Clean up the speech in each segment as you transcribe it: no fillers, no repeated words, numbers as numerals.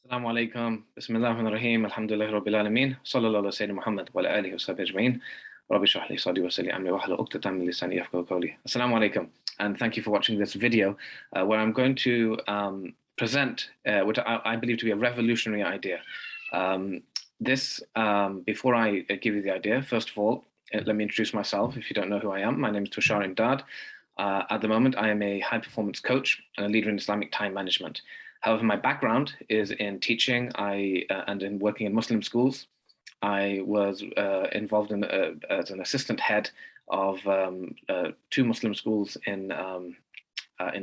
Assalamu alaikum. Bismillahirrahmanirrahim. Alhamdulillah Rabbil Alameen. Sallallahu ala Sayyidina Muhammad wa ala alihi wa sahbihi ajma'in. Rabbi shrah li sadri wa yassir li amri wahlul 'uqdatam min lisani yafqahu qawli. Assalamu alaikum. And thank you for watching this video where I'm going to present what I believe to be a revolutionary idea. Before I give you the idea, first of all, let me introduce myself if you don't know who I am. My name is Tushar Imdad. At the moment, I am a high-performance coach and a leader in Islamic time management. However, my background is in teaching and in working in Muslim schools. I was involved as an assistant head of two Muslim schools in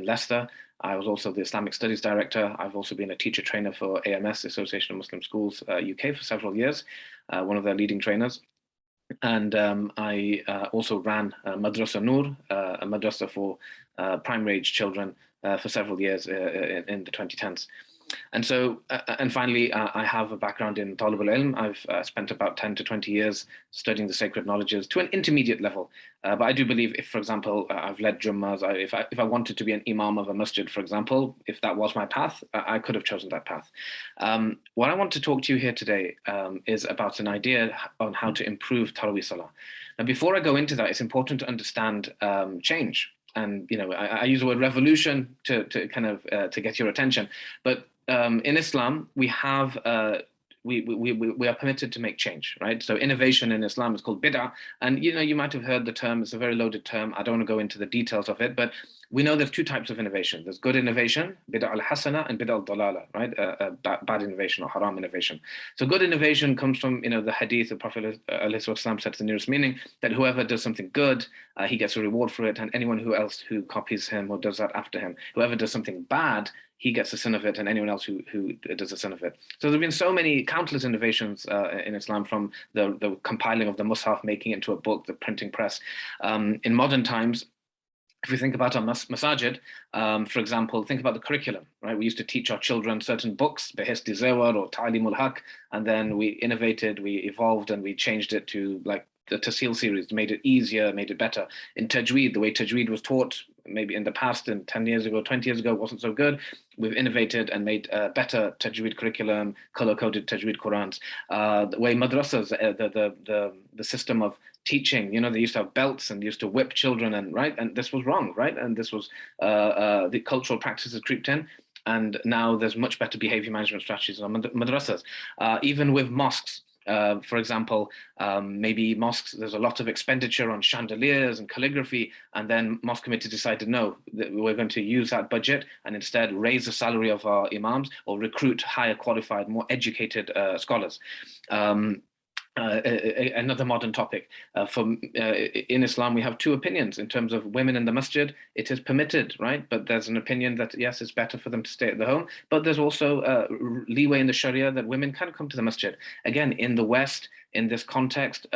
Leicester. I was also the Islamic Studies Director. I've also been a teacher trainer for AMS, Association of Muslim Schools UK, for several years, one of their leading trainers. And I also ran Madrasa Noor, a madrasa for primary age children for several years in the 2010s. And so, and finally, I have a background in Talib al-Ilm. I've spent about 10 to 20 years studying the sacred knowledges to an intermediate level. But I do believe if, for example, I've led Jummas, if I wanted to be an imam of a masjid, for example, if that was my path, I could have chosen that path. What I want to talk to you here today is about an idea on how to improve Taraweeh Salah. Now, before I go into that, it's important to understand change. And I use the word revolution to kind of to get your attention, but in Islam we have we are permitted to make change, right? So innovation in Islam is called bid'ah, and you might have heard the term. It's a very loaded term. I don't want to go into the details of it, but we know there's two types of innovation. There's good innovation, bid'ah al-hasana, and bid'ah al-dalala, right? Bad innovation or haram innovation. So good innovation comes from the hadith of Prophet ﷺ said the nearest meaning that whoever does something good, he gets a reward for it, and anyone who copies him or does that after him, whoever does something bad, he gets the sin of it, and anyone else who does the sin of it. So there've been so many countless innovations in Islam, from the compiling of the Mus'haf, making it into a book, the printing press. In modern times, if we think about our Masjid, for example, think about the curriculum, right? We used to teach our children certain books, Behest Zawar or Ta'lim al-Haq, and then we innovated, we evolved, and we changed it to like the Tasil series, made it easier, made it better. In Tajweed, the way Tajweed was taught, maybe in the past, and 10 years ago, 20 years ago, wasn't so good. We've innovated and made better Tajweed curriculum, color-coded Tajweed Qurans. The way madrasas, the system of teaching, they used to have belts and used to whip children, and this was wrong, right? And this was the cultural practices creeped in. And now there's much better behavior management strategies on madrasas. Even with mosques, for example, maybe mosques, there's a lot of expenditure on chandeliers and calligraphy, and then mosque committee decided, no, we're going to use that budget and instead raise the salary of our imams or recruit higher qualified, more educated scholars. Another modern topic. In Islam, we have two opinions in terms of women in the masjid. It is permitted, right? But there's an opinion that yes, it's better for them to stay at the home. But there's also leeway in the Sharia that women can come to the masjid. Again, in the West, in this context,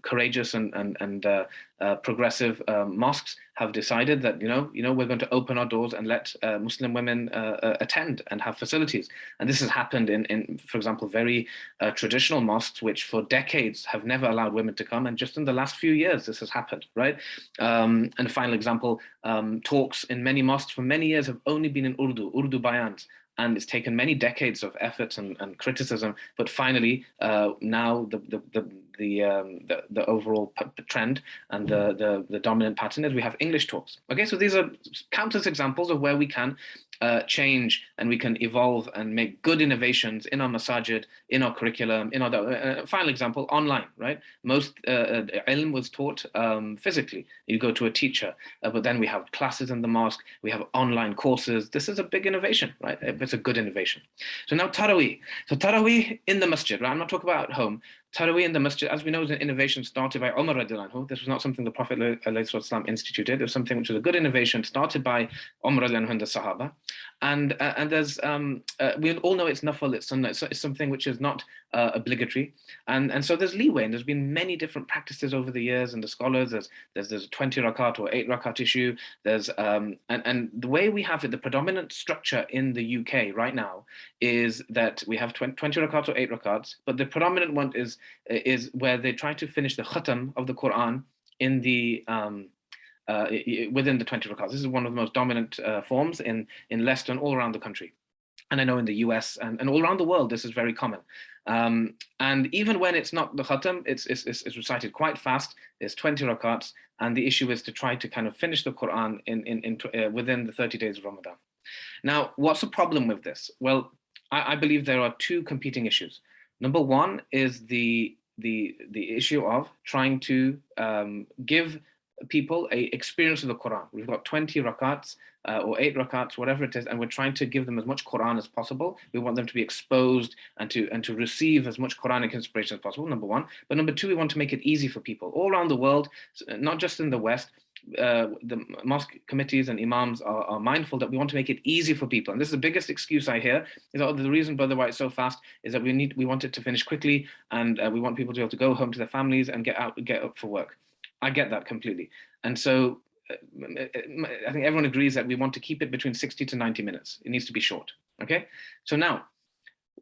courageous and progressive mosques have decided that we're going to open our doors and let Muslim women attend and have facilities. And this has happened in for example, very traditional mosques, which for decades have never allowed women to come, and just in the last few years this has happened, right? And a final example, talks in many mosques for many years have only been in Urdu bayans. And it's taken many decades of effort and criticism, but finally now the overall trend and the dominant pattern is we have English talks. Okay, so these are countless examples of where we can change and we can evolve and make good innovations in our masajid, in our curriculum, in our final example, online, right? Most ilm was taught physically. You go to a teacher, but then we have classes in the mosque, we have online courses. This is a big innovation, right? It's a good innovation. So now Taraweeh. So Taraweeh in the masjid, right? I'm not talking about at home. Taraweeh in the masjid, as we know, is an innovation started by Umar radiallahu anhu. This was not something the Prophet ﷺ instituted. It was something which was a good innovation started by Umar radiallahu anhu and the Sahaba. And there's we all know it's nafal, it's sunnah, it's something which is not obligatory, and so there's leeway, and there's been many different practices over the years, and the scholars, there's a 20 rakat or 8 rakat issue. There's and the way we have it, the predominant structure in the UK right now is that we have 20 rakats or 8 rakats, but the predominant one is where they try to finish the khatam of the Quran in the within the 20 rakats. This is one of the most dominant forms in Leicester and all around the country. And I know in the US and all around the world, this is very common. And even when it's not the khatam, it's recited quite fast. There's 20 rakats. And the issue is to try to kind of finish the Quran within the 30 days of Ramadan. Now, what's the problem with this? Well, I believe there are two competing issues. Number one is the issue of trying to give people a experience of the Quran. We've got 20 rakats or 8 rakats, whatever it is, and we're trying to give them as much Quran as possible. We want them to be exposed and to receive as much Quranic inspiration as possible, number one. But number two, we want to make it easy for people all around the world, not just in the West. The mosque committees and imams are mindful that we want to make it easy for people. And this is the biggest excuse I hear, is that the reason, brother, why it's so fast is that we want it to finish quickly, and we want people to be able to go home to their families and get up for work. I get that completely. And so I think everyone agrees that we want to keep it between 60 to 90 minutes. It needs to be short. Okay. So now,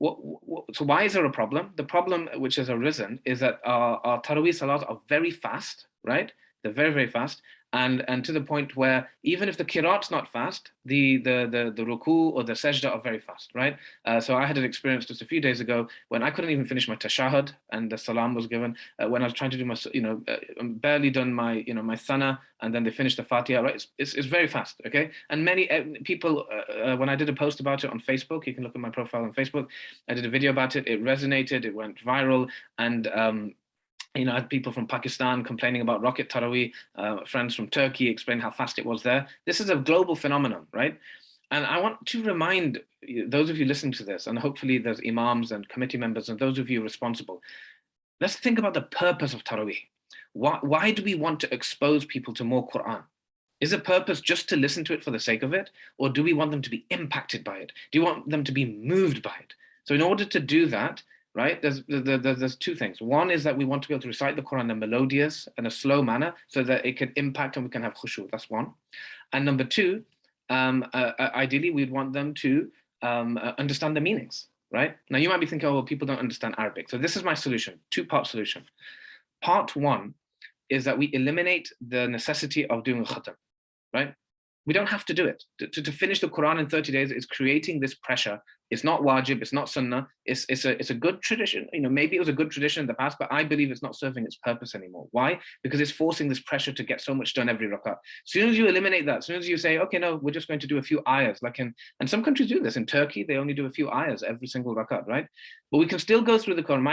so why is there a problem? The problem which has arisen is that our Taraweeh Salat are very fast, right? They're very, very fast. And to the point where even if the Qiraat's not fast, the ruku or the sajda are very fast, right? So I had an experience just a few days ago when I couldn't even finish my tashahhud and the salam was given. When I was trying to do my, barely done my, my sana, and then they finished the Fatiha, right? It's very fast, okay? And many people, when I did a post about it on Facebook, you can look at my profile on Facebook, I did a video about it, it resonated, it went viral, and I had people from Pakistan complaining about Rocket Taraweeh, friends from Turkey explaining how fast it was there. This is a global phenomenon, right? And I want to remind those of you listening to this, and hopefully there's imams and committee members and those of you responsible, let's think about the purpose of Taraweeh. Why do we want to expose people to more Quran? Is the purpose just to listen to it for the sake of it? Or do we want them to be impacted by it? Do you want them to be moved by it? So in order to do that, right, there's two things. One is that we want to be able to recite the Quran in a melodious and a slow manner so that it can impact and we can have khushu. That's one. And number two, ideally, we'd want them to understand the meanings, right? Now, you might be thinking, oh, well, people don't understand Arabic. So this is my solution, two-part solution. Part one is that we eliminate the necessity of doing a khatam, right? We don't have to do it. To finish the Quran in 30 days is creating this pressure. It's not wajib, it's not sunnah, it's a good tradition. Maybe it was a good tradition in the past, but I believe it's not serving its purpose anymore. Why? Because it's forcing this pressure to get so much done every rakat. As soon as you eliminate that, as soon as you say, okay, no, we're just going to do a few ayahs, and some countries do this. In Turkey, they only do a few ayahs every single rakat, right? But we can still go through the Quran.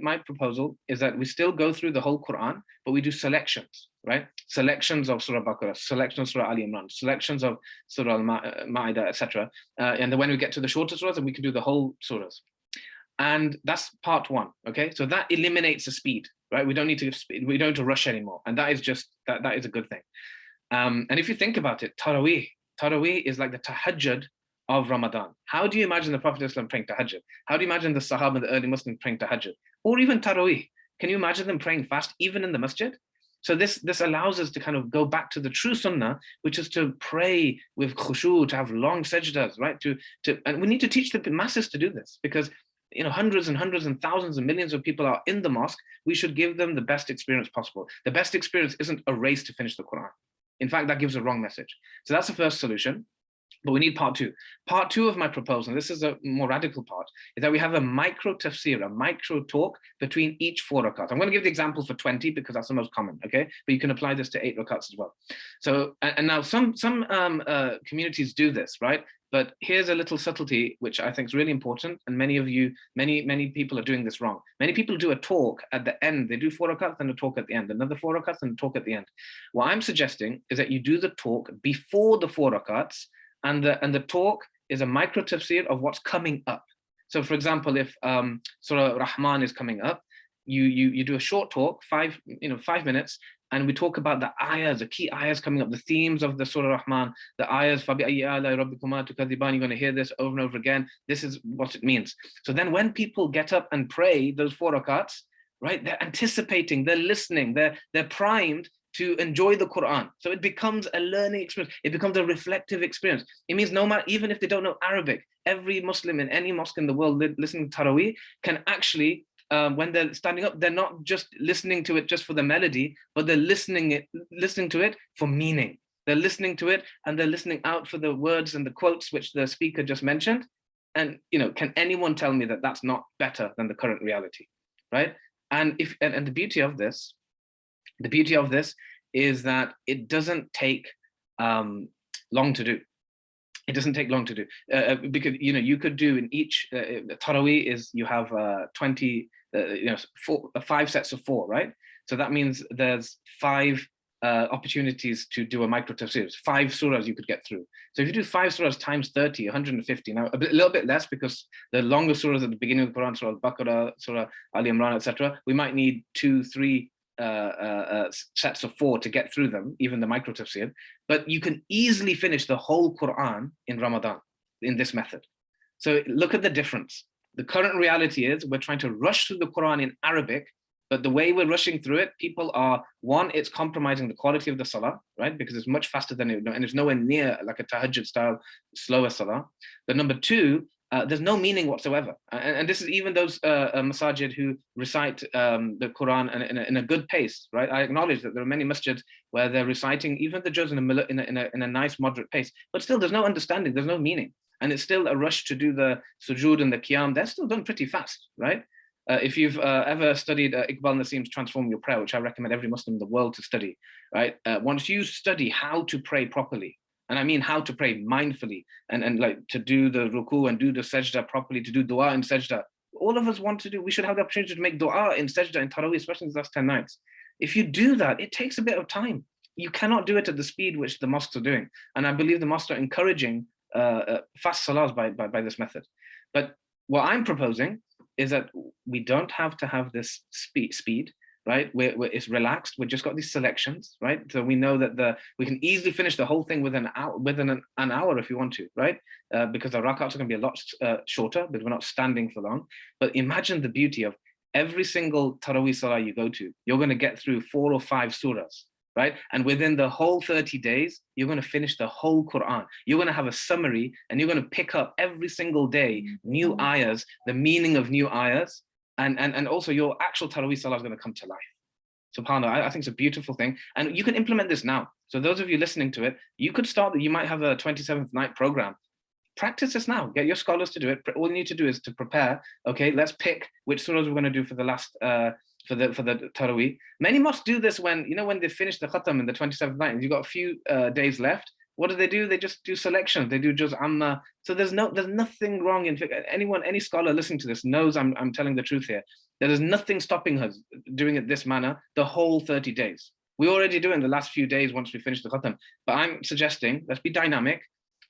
My proposal is that we still go through the whole Quran, but we do selections, right? Selections of Surah Baqarah, selections of Surah Ali Imran, selections of Surah Al-Ma'idah, etc. And then when we get to the shorter surahs, then we can do the whole surahs. And that's part one, okay? So that eliminates the speed, right? We don't need to rush anymore. And that is just, that is a good thing. And if you think about it, Taraweeh is like the tahajjud of Ramadan. How do you imagine the Prophet ﷺ praying tahajjud? How do you imagine the Sahaba, the early Muslims praying tahajjud? Or even Taraweeh? Can you imagine them praying fast, even in the masjid? So this allows us to kind of go back to the true sunnah, which is to pray with khushu, to have long sajdas, right? And we need to teach the masses to do this, because hundreds and hundreds and thousands and millions of people are in the mosque. We should give them the best experience possible. The best experience isn't a race to finish the Quran. In fact, that gives a wrong message. So that's the first solution. But we need part two. Part two of my proposal, and this is a more radical part, is that we have a micro tafsir, a micro talk between each 4 rakats. I'm going to give the example for 20 because that's the most common, okay? But you can apply this to 8 rakats as well. So, and now some communities do this, right? But here's a little subtlety, which I think is really important. And many people are doing this wrong. Many people do a talk at the end. They do 4 rakats and a talk at the end, another 4 rakats and a talk at the end. What I'm suggesting is that you do the talk before the 4 rakats, and the talk is a micro tafsir of what's coming up. So for example, if Surah Rahman is coming up, you do a short talk, 5 minutes, and we talk about the ayahs, the key ayahs coming up, the themes of the Surah Rahman, the ayahs, you're going to hear this over and over again. This is what it means. So then when people get up and pray those 4 rakats, right, they're anticipating, they're listening, they're primed to enjoy the Quran. So it becomes a learning experience. It becomes a reflective experience. It means no matter, even if they don't know Arabic, every Muslim in any mosque in the world listening to Taraweeh can actually, when they're standing up, they're not just listening to it just for the melody, but they're listening to it for meaning. They're listening to it and they're listening out for the words and the quotes which the speaker just mentioned. And can anyone tell me that that's not better than the current reality, right? And the beauty of this, is that it doesn't take long to do. It doesn't take long to do, because you could do in each Taraweeh is you have 20, 5 sets of 4, right? So that means there's 5 opportunities to do a micro tafsir. 5 surahs you could get through. So if you do 5 surahs times 30, 150. Now a little bit less because the longer surahs at the beginning of the Quran, Surah Al-Baqarah, Surah Ali Imran, etc. We might need 2, 3 sets of 4 to get through them, even the micro tafsir. But you can easily finish the whole Quran in Ramadan in this method. So look at the difference. The current reality is we're trying to rush through the Quran in Arabic, but the way we're rushing through it, people are, one, it's compromising the quality of the salah, right? Because it's much faster than it, and it's nowhere near like a tahajjud style slower salah. But number 2, there's no meaning whatsoever. And this is even those masajid who recite the Quran in a good pace, right? I acknowledge that there are many masjids where they're reciting even the juz in a nice moderate pace, but still there's no understanding, there's no meaning. And it's still a rush to do the sujood and the qiyam. They're still done pretty fast, right? If you've ever studied Iqbal Nasim's Transform Your Prayer, which I recommend every Muslim in the world to study, right? Once you study how to pray properly, and I mean how to pray mindfully, and like to do the ruku and do the sajda properly, to do dua in sajda. All of us want to do, we should have the opportunity to make dua in sajda in Taraweeh, especially in the last 10 nights. If you do that, it takes a bit of time. You cannot do it at the speed which the mosques are doing. And I believe the mosques are encouraging fast salahs by this method. But what I'm proposing is that we don't have to have this speed, right? It's relaxed. We've just got these selections, right? So we know that we can easily finish the whole thing within an hour if you want to, right? Because the rakats are going to be a lot shorter, because we're not standing for long. But imagine the beauty of every single Taraweeh salah you go to, you're going to get through 4 or 5 surahs, right? And within the whole 30 days, you're going to finish the whole Quran. You're going to have a summary, and you're going to pick up every single day new ayahs, the meaning of new ayahs, and also your actual Taraweeh salah is going to come to life. SubhanAllah, I think it's a beautiful thing. And you can implement this now. So those of you listening to it, you could start, you might have a 27th night program. Practice this now. Get your scholars to do it. All you need to do is to prepare. Okay, let's pick which surahs we're going to do for the last for the Taraweeh. Many mosques do this when they finish the khatam in the 27th night and you've got a few days left. What do? They just do selection. They do juz amma. So there's nothing wrong in any scholar listening to this knows I'm telling the truth here. There is nothing stopping us doing it this manner the whole 30 days. We already do it in the last few days once we finish the khatam. But I'm suggesting let's be dynamic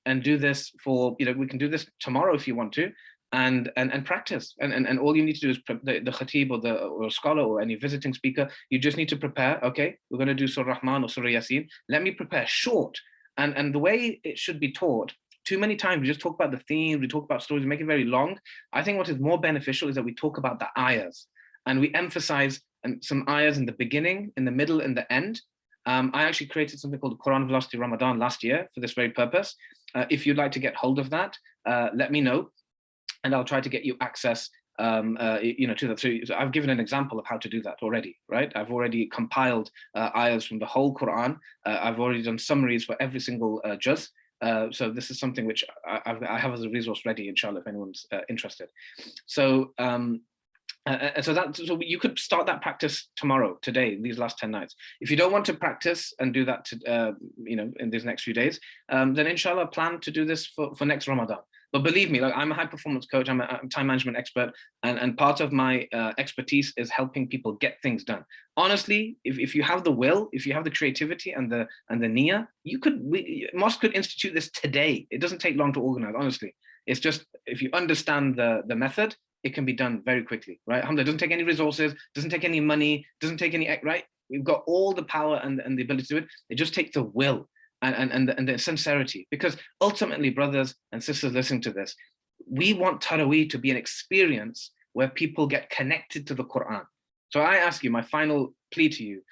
and do this for, we can do this tomorrow if you want to, and practice. And all you need to do is the khatib or scholar or any visiting speaker, you just need to prepare. Okay, we're going to do Surah Rahman or Surah Yasin. Let me prepare short. And the way it should be taught, too many times we just talk about the theme, we talk about stories, we make it very long. I think what is more beneficial is that we talk about the ayahs and we emphasize some ayahs in the beginning, in the middle, and the end. I actually created something called Quran Velocity Ramadan last year for this very purpose. If you'd like to get hold of that, let me know, and I'll try to get you access to that. So I've given an example of how to do that already, right? I've already compiled ayahs from the whole Quran. I've already done summaries for every single juz. So this is something which I have as a resource ready, inshallah, if anyone's interested. So so you could start that practice tomorrow, today, these last 10 nights. If you don't want to practice and do that in these next few days, then inshallah plan to do this for next Ramadan. But believe me, I'm a high performance coach, I'm a time management expert, and part of my expertise is helping people get things done. Honestly, if you have the will, if you have the creativity and the niyyah, mosque could institute this today. It doesn't take long to organize, honestly. It's just, if you understand the method, it can be done very quickly, right? Alhamdulillah, it doesn't take any resources, doesn't take any money, doesn't take any, right? We've got all the power and the ability to do it. It just takes the will and the sincerity, because ultimately, brothers and sisters listening to this, we want Taraweeh to be an experience where people get connected to the Quran. So I ask you, my final plea to you,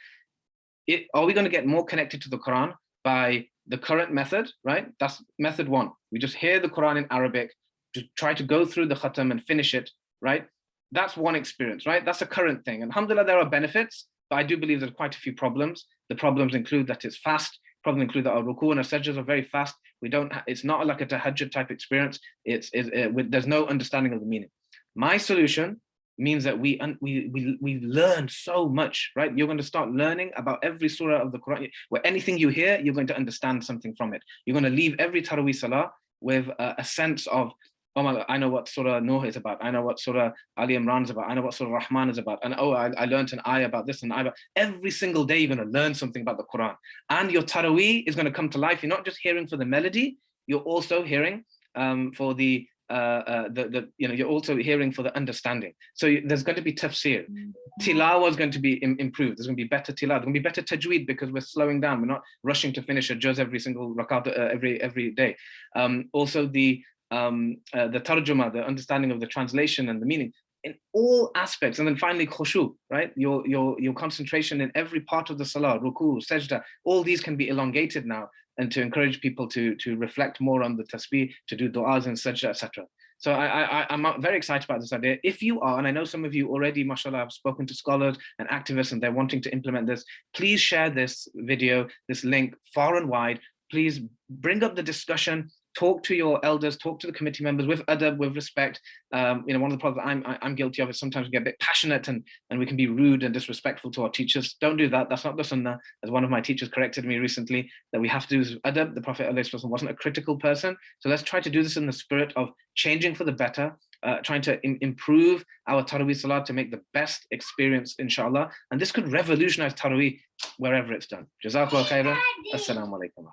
are we going to get more connected to the Quran by the current method, right? That's method 1. We just hear the Quran in Arabic, to try to go through the khatam and finish it, right? That's one experience, right? That's a current thing. And alhamdulillah, there are benefits, but I do believe there's quite a few problems. The problems include that it's fast. Problems include that our ruku and our sajdas are very fast. It's not like a tahajjud type experience. There's no understanding of the meaning. My solution means that we learn so much, right? You're going to start learning about every surah of the Quran. Where anything you hear, you're going to understand something from it. You're going to leave every Taraweeh Salah with a sense of, oh my God, I know what Surah Nuh is about. I know what Surah Ali Imran is about. I know what Surah Rahman is about. And oh, I learned an ayah about this and ayah about. Every single day, you're going to learn something about the Quran. And your Taraweeh is going to come to life. You're not just hearing for the melody, you're also hearing for you're also hearing for the understanding. So there's going to be tafsir. Tilawa is going to be improved. There's going to be better tilawa. There's going to be better tajweed because we're slowing down. We're not rushing to finish a juz every single rakat every day. Also the tarjuma, the understanding of the translation and the meaning in all aspects. And then finally khushu, right? Your concentration in every part of the salah, ruku, sajda, all these can be elongated now, and to encourage people to reflect more on the tasbih, to do du'as and sajda, etc. So I'm very excited about this idea. If you are, and I know some of you already, mashallah, have spoken to scholars and activists and they're wanting to implement this, please share this video, this link far and wide. Please bring up the discussion, talk to your elders, talk to the committee members with adab, with respect. One of the problems I'm guilty of is sometimes we get a bit passionate and we can be rude and disrespectful to our teachers. Don't do that. That's not the sunnah. As one of my teachers corrected me recently, that we have to do adab. The Prophet ﷺ wasn't a critical person. So let's try to do this in the spirit of changing for the better, trying to improve our Taraweeh Salah to make the best experience, inshallah. And this could revolutionize Taraweeh wherever it's done. Jazakallah khairan. Assalamu alaikum.